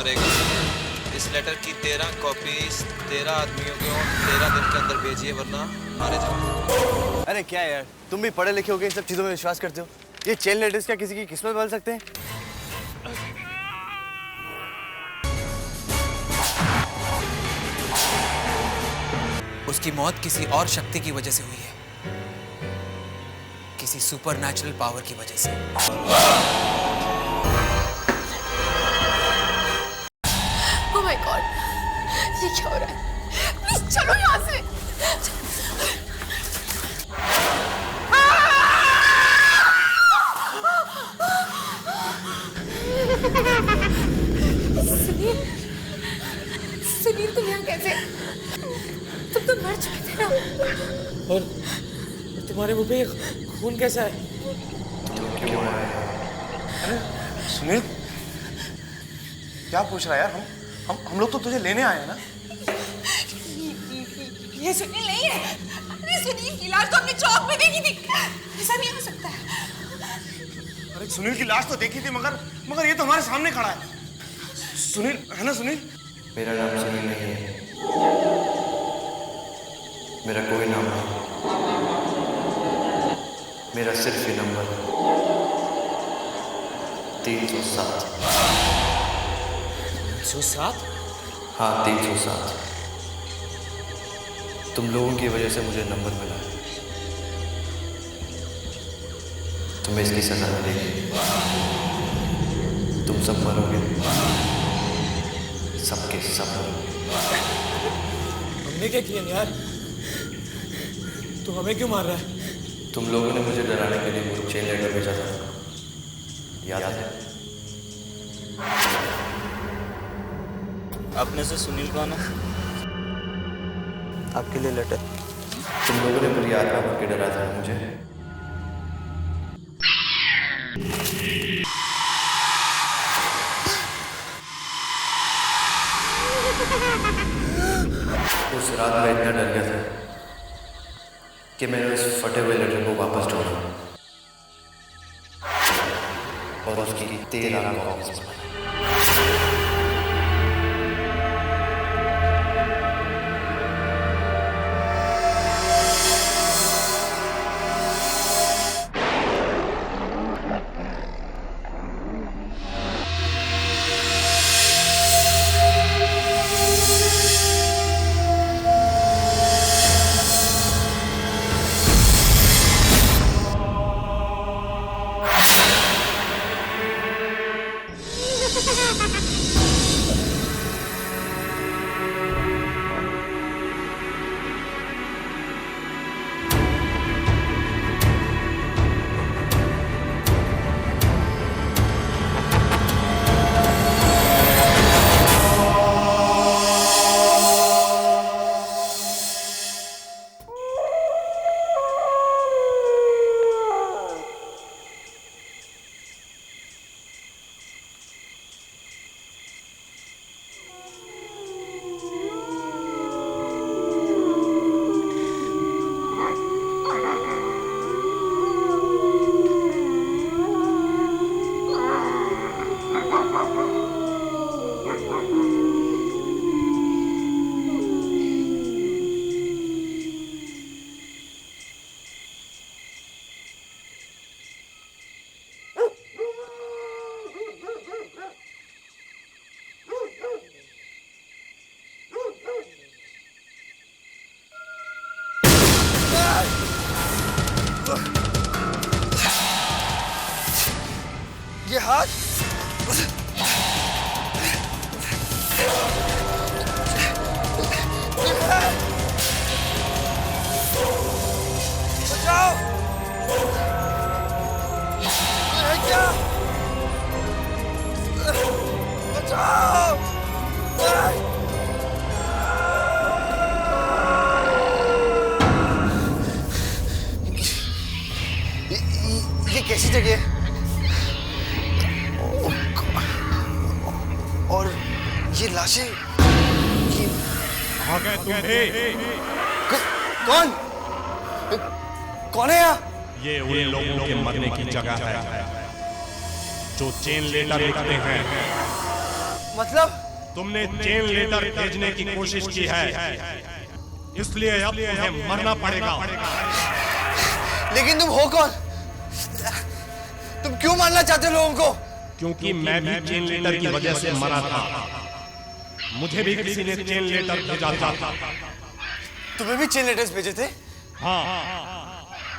मरेगा। इस लेटर की 13 कॉपीज 13 आदमियों को 13 दिन के अंदर भेजिए, वरना मारे जाओ। अरे क्या यार, तुम भी पढ़े लिखे हो के इन सब चीजों में विश्वास करते हो? ये चेन लेटर्स क्या किसी की किस्मत बदल सकते हैं? उसकी मौत किसी और शक्ति की वजह से हुई है, किसी सुपरनैचुरल पावर की वजह से। ओह माय गॉड, ये क्या हो रहा है? प्लीज चलो यहाँ से। सुनील, सुनील तुम यहाँ कैसे? तुम तो मर चुके थे ना। और तुम्हारे मुंह पे ये खून कैसा है? सुनील, क्या पूछ रहा है यार? हम लोग तो तुझे लेने आए हैं ना। ये सुनील नहीं है। अरे सुनील की लाश तो हमने चौक में देखी थी। ऐसा नहीं हो सकता है। अरे सुनील की लाश तो देखी थी, मगर ये तो हमारे सामने खड़ा है। सुनील है ना? सुनील, मेरा नाम सुनील नहीं है, मेरा कोई नाम नहीं, मेरा सिर्फ ये नंबर है 307। 307? हाँ, 307। तुम लोगों की वजह से मुझे नंबर मिला है। तुम्हें इसकी सजा मिलेगी। तुम सब मरोगे, सबके सब मरोगे। हमने क्या किया यार? तू हमें क्यों मार रहा है? तुम लोगों ने मुझे डराने के लिए वो चेन लेटर भेजा था, याद है? अपने से सुनील कौन है? आपके लिए लेटर। तुम लोगों ने मेरी आत्मा भर के डरा था मुझे। उस रात मैं इतना डर गया था कि मैंने उस फटे हुए लेटर को वापस ढूंढा और उसकी 13 कॉपीज बनाई। ये हाथ बचाओ। ये है क्या? बचाओ। ये कैसी जगह है? और ये लाशें, ये आ गए तुम भी? कौन कौन है यहाँ? ये उन लोगों के मरने की जगह है जो चेन लेटर लिखते हैं। मतलब तुमने चेन लेटर भेजने की कोशिश की है, इसलिए अब तुम्हें मरना पड़ेगा। लेकिन तुम हो कौन? तुम क्यों मारना चाहते हो लोगों को? क्योंकि मैं भी चेन लेटर की वजह से मरा था। मुझे भी किसी ने चेन लेटर भेजा था। तुम्हें भी चेन लेटर्स भेजे थे? हाँ,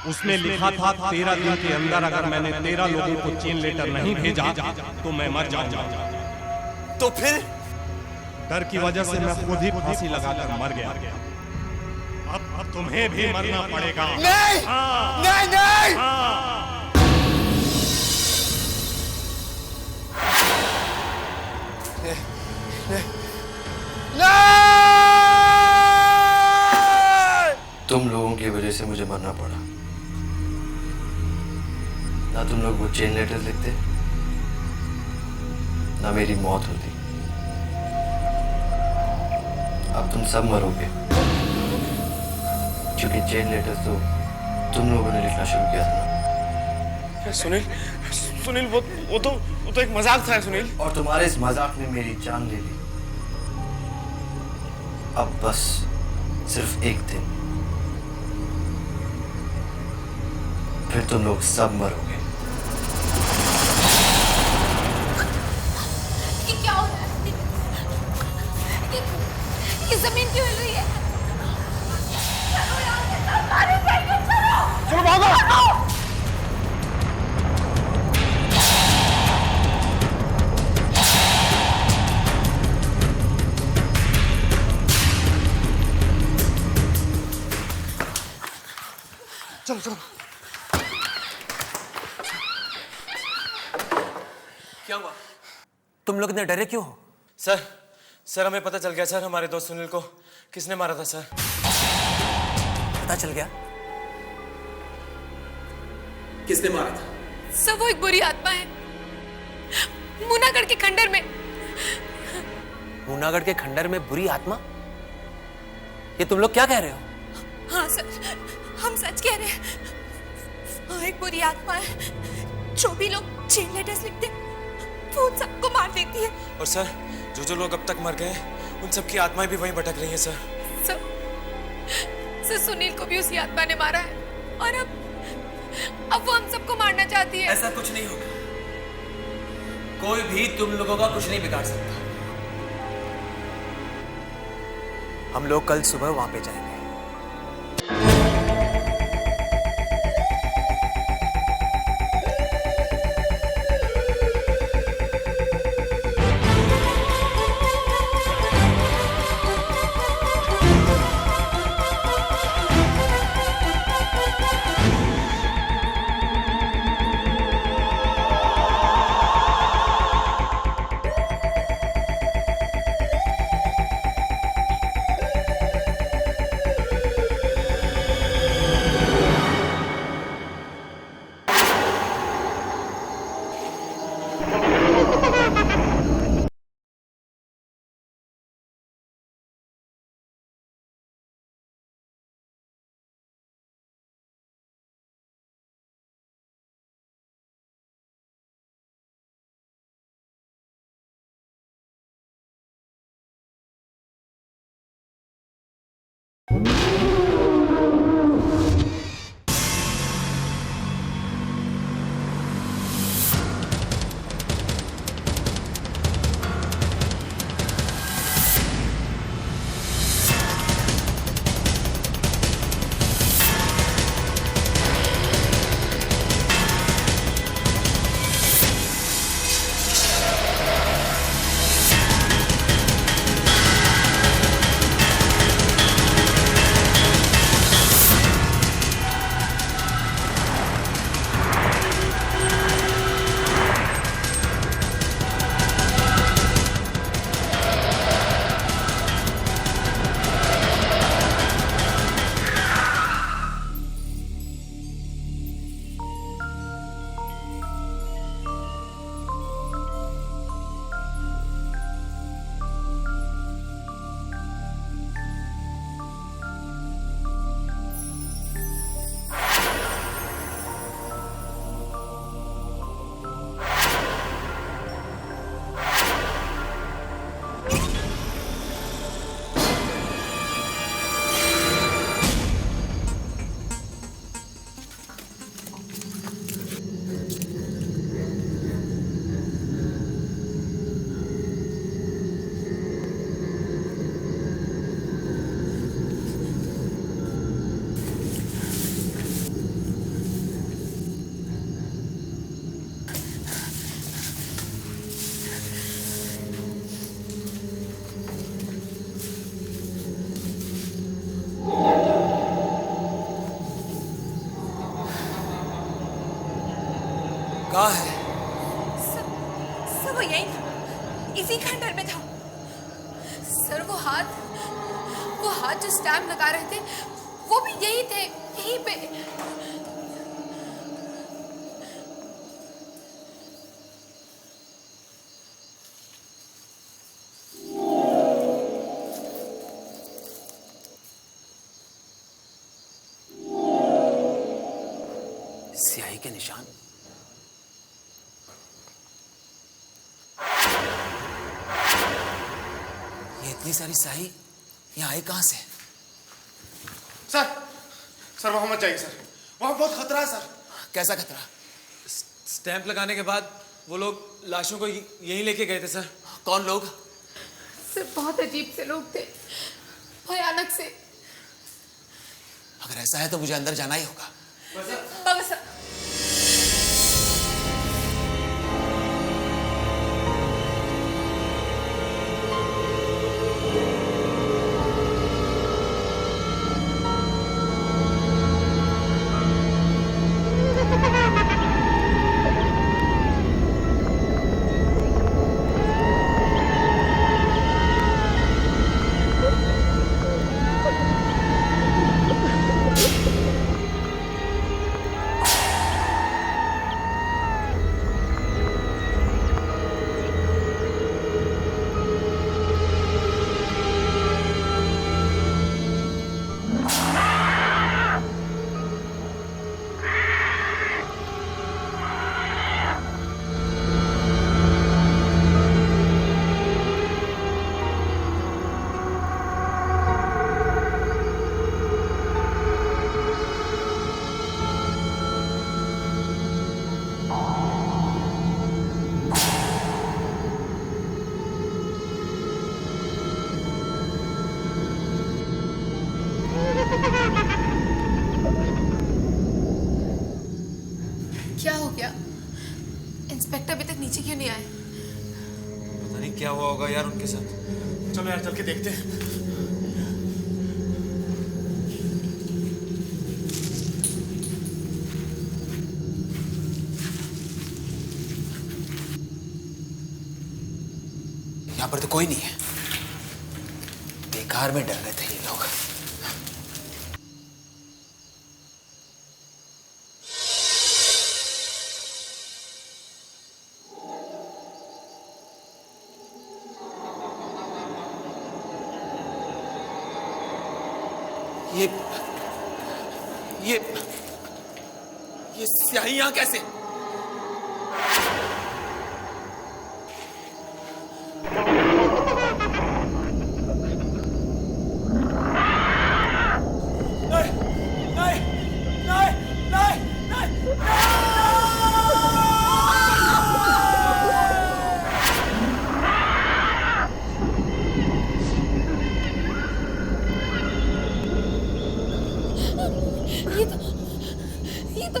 उसमें लिखा था 13 दिन के अंदर अगर मैंने 13 लोगों को चेन लेटर नहीं भेजा तो मैं मर जाऊंगा। तो फिर? डर की वजह से मैं खुद ही फांसी लगाकर मर गया। अब तुम्हें भी मरना पड़ेगा। नहीं! नहीं नहीं! तुम लोगों की वजह से मुझे मरना पड़ा। ना तुम लोग वो चेन लेटर लिखते, ना मेरी मौत होती। अब तुम सब मरोगे, क्योंकि चेन लेटर तो तुम लोगों ने लिखना शुरू किया था ना। सुनील वो तो एक मजाक था सुनील। और तुम्हारे इस मजाक ने मेरी जान ले ली। अब बस सिर्फ एक दिन, फिर तुम लोग सब मरोगे। ये क्या हो रहा है? ये जमीन क्यों हिल रही है? चलो यहाँ से, सब मारे जाएंगे, चलो! चलो भागो! चलो चलो। क्या हुआ? तुम लोग इतने डरे क्यों हो? सर हमें पता चल गया सर, हमारे दोस्त सुनील को किसने मारा था सर। पता चल गया? किसने मारा था? सब वो एक बुरी आत्मा है, मुनागढ़ के खंडर में। मुनागढ़ के खंडर में बुरी आत्मा? ये तुम लोग क्या कह रहे हो? हाँ सर, हम सच कह रहे हैं। हाँ, एक बुरी आत्मा है, जो भी लोग चेन लेटर्स लिखते वो उन सबको मार देती है। और सर जो लोग अब तक मर गए उन सबकी आत्माएं भी वहीं भटक रही हैं सर। सर सुनील को भी उसी आत्मा ने मारा है और अब वो हम सबको मारना चाहती है। ऐसा कुछ नहीं होगा, कोई भी तुम लोगों का कुछ नहीं बिगाड़ सकता। हम लोग कल सुबह वहां पे जाएंगे। कहाँ है? सर वो यही था, इसी खंडर में था। सर वो हाथ जो स्टैम्प लगा रहे थे वो भी यही थे, यहीं पे। स्याही के निशान। ये इतनी सारी स्याही यहाँ आई कहां से? सर वहां मत जाइए सर, वहां बहुत खतरा है सर। कैसा खतरा? स्टैंप लगाने के बाद वो लोग लाशों को यहीं लेके गए थे सर। कौन लोग? सर बहुत अजीब से लोग थे, भयानक से। अगर ऐसा है तो मुझे अंदर जाना ही होगा। बाबा सर, क्या हो गया? इंस्पेक्टर अभी तक नीचे क्यों नहीं आए? पता नहीं क्या हुआ होगा यार उनके साथ। चलो यार चल के देखते हैं। यहाँ पर तो कोई नहीं है। बेकार में डर रहे थे ये लोग। ये स्याही यहाँ कैसे? ये तो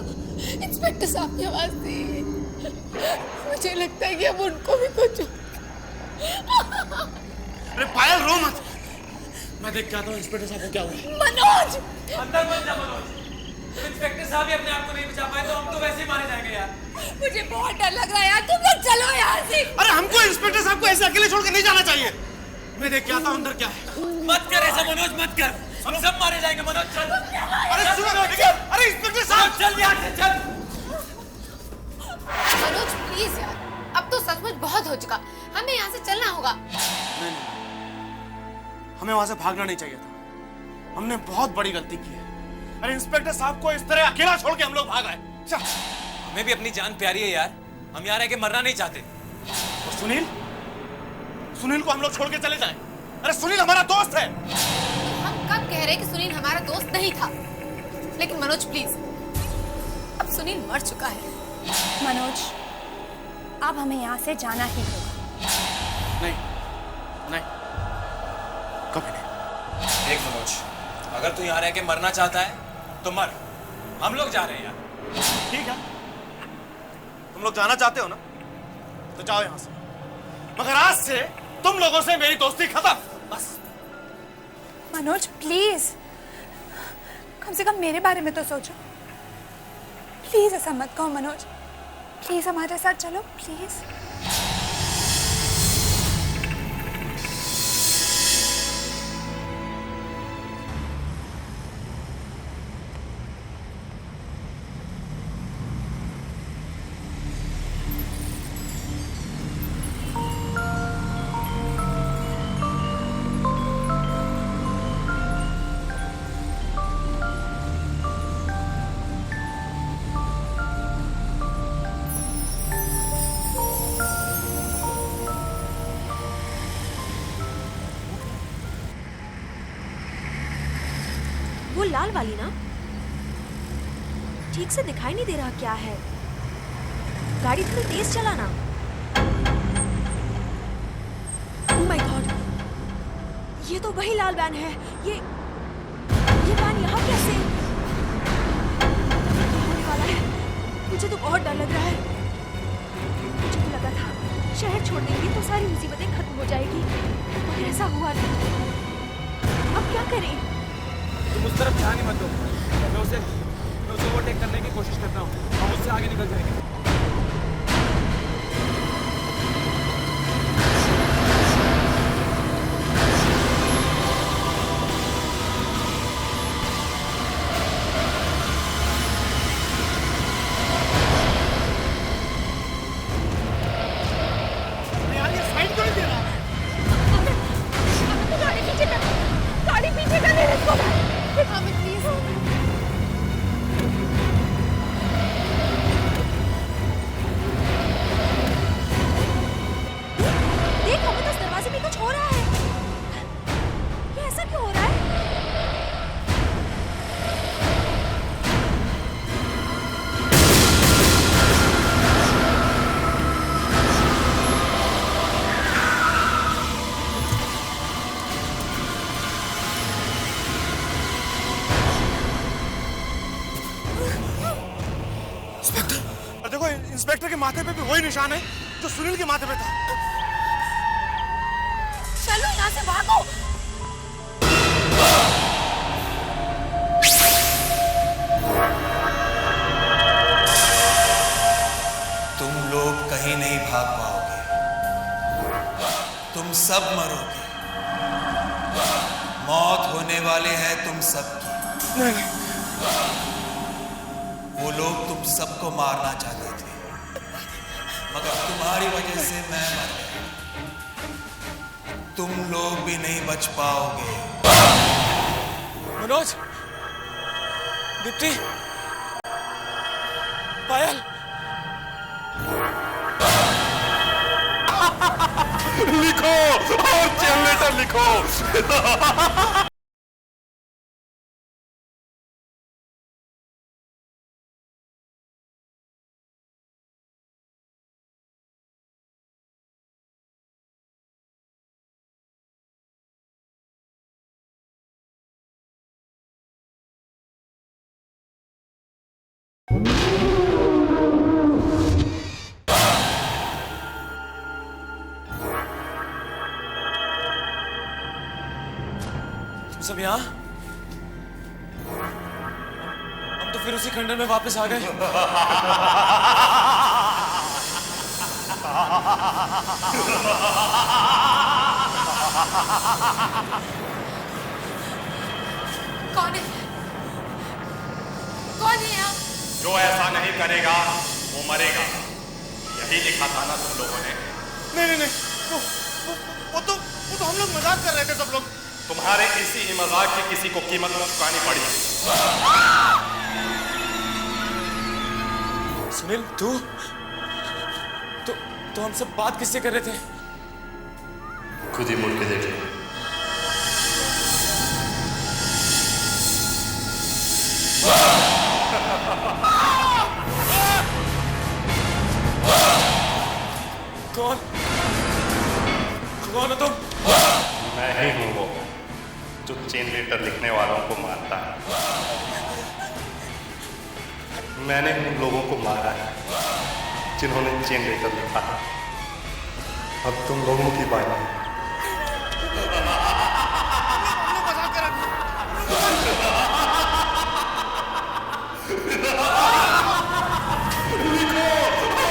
इंस्पेक्टर साहब की आवाज थी। मुझे लगता है कि अब उनको भी कुछ। अरे पायल रो मत, मैं देख के आता हूँ इंस्पेक्टर साहब को क्या हुआ। मनोज, अंदर मत जा मनोज। इंस्पेक्टर साहब ही अपने आप को नहीं बचा पाए तो हम तो वैसे ही मारे जाएंगे यार। मुझे बहुत डर लग रहा है यार, तुम लोग चलो यहाँ से। अरे हमको इंस्पेक्टर साहब को ऐसे अकेले छोड़ के नहीं जाना चाहिए। मैं देख के आता हूँ अंदर क्या है। मत कर ऐसा मनोज, मत कर। हम सब मारे जाएंगे मनोज, चल। अरे सुनो, अरे इंस्पेक्टर साहब चल यहाँ से, चल। मनोज प्लीज यार, अब तो सचमुच बहुत हो चुका, हमें यहाँ से चलना होगा। हमें वहां से भागना नहीं चाहिए था, हमने बहुत बड़ी गलती की है। अरे इंस्पेक्टर साहब को इस तरह अकेला छोड़ के हम लोग भाग आए। हमें भी अपनी जान प्यारी है यार, हम यहाँ रह के मरना नहीं चाहते। और सुनील को हम लोग छोड़ के चले जाएं? अरे सुनील हमारा दोस्त है। हम कब कह रहे कि सुनील हमारा दोस्त नहीं था? लेकिन मनोज प्लीज, अब सुनील मर चुका है। मनोज, अब हमें यहाँ से जाना ही होगा। नहीं, कभी नहीं। देख मनोज, अगर तू यहाँ रह के मरना चाहता है तो मर, हम लोग जा रहे हैं यार। ठीक है, तुम लोग जाना चाहते हो ना, तो जाओ यहाँ से, मगर आज से तुम लोगों से मेरी दोस्ती खत्म, बस। मनोज प्लीज, कम से कम मेरे बारे में तो सोचो। प्लीज ऐसा मत कहो मनोज, प्लीज हमारे साथ चलो प्लीज। वो लाल वाली ना? ठीक से दिखाई नहीं दे रहा क्या है। गाड़ी थोड़ी तेज चलाना। ओह माय गॉड, ये तो वही लाल वैन है। ये वैन यहाँ कैसे? क्या होने वाला है? मुझे तो बहुत डर लग रहा है। मुझे तो लगा था शहर छोड़ देंगे तो सारी मुसीबतें खत्म हो जाएगी, मगर ऐसा हुआ नहीं। अब क्या करें? तुम उस तरफ ध्यान ही मत दो। मैं उसे ओवरटेक करने की कोशिश करता हूँ। हम उससे आगे निकल जाएंगे। यार ये साइड क्यों नहीं दे रहा? गाड़ी पीछे कर ले इसको। हमें प्लीज देख, हमें तो इस दरवाजे में कुछ हो रहा है। ये ऐसा क्यों हो रहा है? और देखो इंस्पेक्टर के माथे पे भी वही निशान है जो सुनील के माथे पे था। चलो यहाँ से भागो। तुम लोग कहीं नहीं भाग पाओगे। तुम सब मरोगे। मौत होने वाले हैं तुम सबकी। नहीं, वो लोग तुम सबको मारना चाहते थे, मगर तुम्हारी वजह से मैं मर गया। तुम लोग भी नहीं बच पाओगे। मनोज, दीप्ति, पायल, लिखो और चेन लेटर लिखो। सब यहाँ? हम तो फिर उसी खंडर में वापस आ गए। कौन है? कौन है यहाँ? जो ऐसा नहीं करेगा वो मरेगा, यही लिखा था ना तुम लोगों ने। नहीं, वो तो हम लोग मजाक कर रहे थे सब लोग। तुम्हारे इसी ही मजाक की किसी को कीमत चुकानी पड़ी। सुनील, तू तो हम सब बात किससे कर रहे थे? खुद ही मुड़ के देख लो। कौन हो तुम? मैं ही हूँ वो जो चेन लेटर लिखने वालों को मारता है। मैंने उन लोगों को मारा है जिन्होंने चेन लेटर लिखा है। अब तुम लोगों की बारी है। लिखो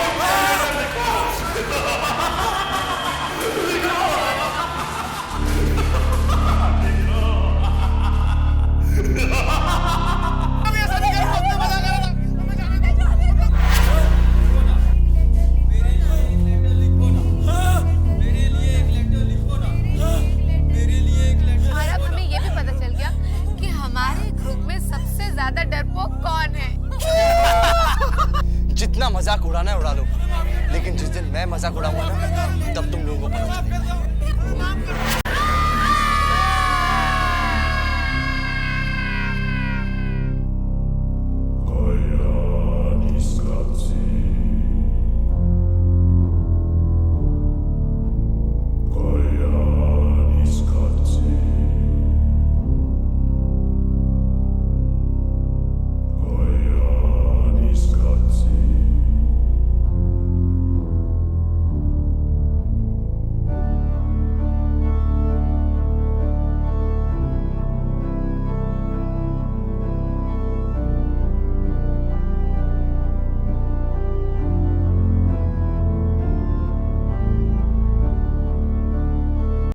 और उड़ाना है उड़ा लो, लेकिन जिस दिन मैं मजाक उड़ाऊंगा ना, तब तुम लोगों को पता चलेगा।